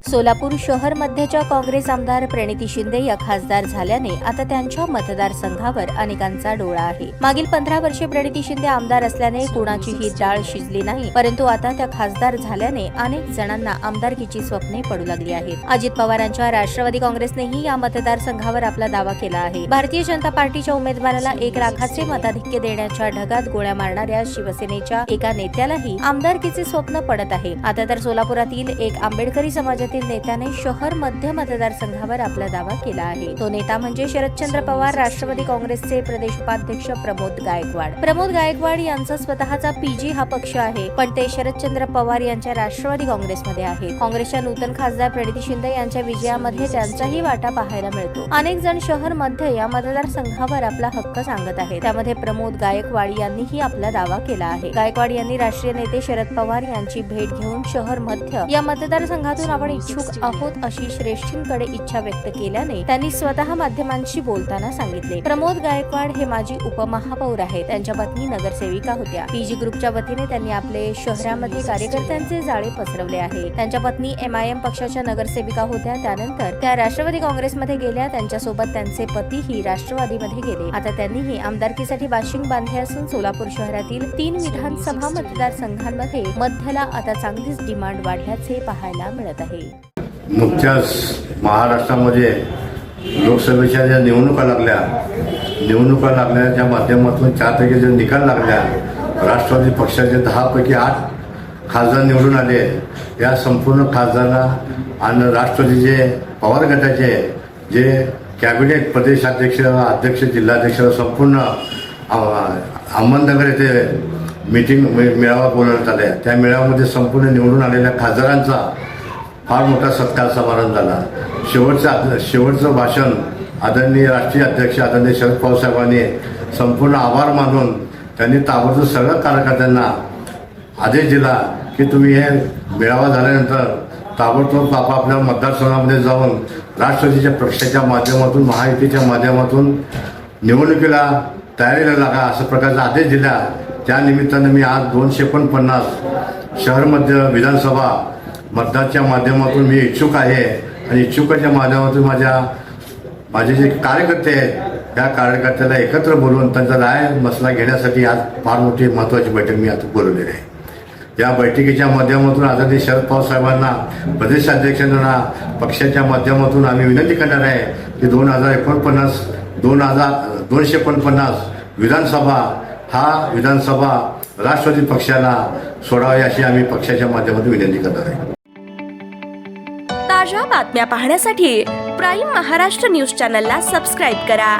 सोलापूर शहर मध्यच्या काँग्रेस आमदार प्रणिती शिंदे या खासदार झाल्याने आता त्यांच्या मतदारसंघावर अनेकांचा डोळा आहे। मागील 15 वर्षे प्रणिती शिंदे आमदार असल्याने कुणाचीही डाळ शिजली नाही, परंतु आता त्या खासदार झाल्याने अनेक जणांना आमदारकीची स्वप्ने पडू लागली आहेत। अजित पवारांच्या राष्ट्रवादी काँग्रेसनेही या मतदारसंघावर आपला दावा केला आहे। भारतीय जनता पार्टीच्या उमेदवाराला 1 लाखाचे मताधिक्य देण्याच्या ढगात गोळ्या मारणाऱ्या शिवसेनेच्या एका नेत्यालाही आमदारकीचे स्वप्न पडत आहे। आता तर सोलापुरातील एक आंबेडकरी समाजातील नेत्याने शहर मध्य मतदारसंघावर आपला दावा केला आहे। तो नेता म्हणजे शरदचंद्र पवार, राष्ट्रवादी काँग्रेसचे प्रदेश उपाध्यक्ष प्रमोद गायकवाड। प्रमोद गायकवाड यांचा स्वतःचा पीजी हा पक्ष आहे, पण ते शरदचंद्र पवार यांच्या राष्ट्रवादी काँग्रेसमध्ये आहेत। काँग्रेसच्या नूतन खासदार प्रणिती शिंदे यांच्या विजयामध्ये त्यांचाही वाटा पाहायला मिळतो। अनेक जण शहर मध्य या मतदारसंघावर आपला हक्क सांगत आहेत। त्यामध्ये प्रमोद गायकवाड यांनीही आपला दावा केला आहे। गायकवाड यांनी राष्ट्रीय नेते शरद पवार यांची भेट घेऊन शहर मध्य या मतदारसंघातून आपण इच्छुक आहोत अशी श्रेष्ठींकडे इच्छा व्यक्त केल्याने त्यांनी स्वतः माध्यमांशी बोलताना सांगितले, प्रमोद गायकवाड हे माजी उपमहापौर आहेत। त्यांच्या पत्नी नगरसेविका होत्या। पीजी ग्रुपच्या वतीने त्यांनी आपले शहरामध्ये कार्यकर्त्यांचे जाळे पसरवले आहे। त्यांच्या पत्नी MIM पक्षाच्या नगरसेविका होत्या, त्यानंतर त्या राष्ट्रवादी काँग्रेसमध्ये गेल्या। त्यांच्यासोबत त्यांचे पतीही राष्ट्रवादीमध्ये गेले। आता त्यांनीही आमदारकीसाठी बाशिंग बांधले असून सोलापूर शहरातील 3 विधानसभा मतदारसंघांमध्ये मध्यला आता चांगलीच डिमांड वाढल्याचे पाहायला मिळत आहे। नुकत्याच महाराष्ट्रामध्ये लोकसभेच्या ज्या निवडणुका लागल्याच्या माध्यमातून 4 पैकी जे निकाल लागल्या, राष्ट्रवादी पक्षाचे 10 पैकी 8 खासदार निवडून आले। या संपूर्ण खासदारांना आणि राष्ट्रवादीचे पवार गटाचे जे कॅबिनेट प्रदेशाध्यक्ष, अध्यक्ष, जिल्हाध्यक्ष संपूर्ण अहमदनगर येथे मेळावा बोलवण्यात आला। त्या मेळाव्यामध्ये संपूर्ण निवडून आलेल्या खासदारांचा फार मोठा सत्कार समारंभ झाला। शेवटचं भाषण आदरणीय राष्ट्रीय अध्यक्ष आदरणीय शरद पवार साहेबांनी संपूर्ण आभार मानून त्यांनी ताबडतोब सगळ्या कार्यकर्त्यांना आदेश दिला की तुम्ही हे मेळावा झाल्यानंतर ताबडतोब आपापल्या मतदारसंघामध्ये जाऊन राष्ट्रवादीच्या पक्षाच्या माध्यमातून, महायुतीच्या माध्यमातून निवडणुकीला तयारीला लागा अशा प्रकारचा आदेश दिला। त्या निमित्तानं मी आज 249 शहरमध्ये विधानसभा मतदारच्या माध्यमातून मी इच्छुक आहे आणि इच्छुकाच्या माध्यमातून माझे जे कार्यकर्ते आहेत त्या कार्यकर्त्याला एकत्र बोलवून त्यांचा राय मसला घेण्यासाठी आज फार मोठी महत्त्वाची बैठक मी आता बोलवलेली आहे। या बैठकीच्या माध्यमातून आदरणीय शरद पवार साहेबांना, प्रदेशाध्यक्षांना पक्षाच्या माध्यमातून आम्ही विनंती करणार आहे की 249 विधानसभा विधानसभा राष्ट्रवादी पक्षाला सोडावी अशी आम्ही पक्षाच्या माध्यमातून विनंती करणार आहे। ताज्या बातम्या पाहण्यासाठी प्राईम महाराष्ट्र न्यूज चॅनलला सबस्क्राईब करा।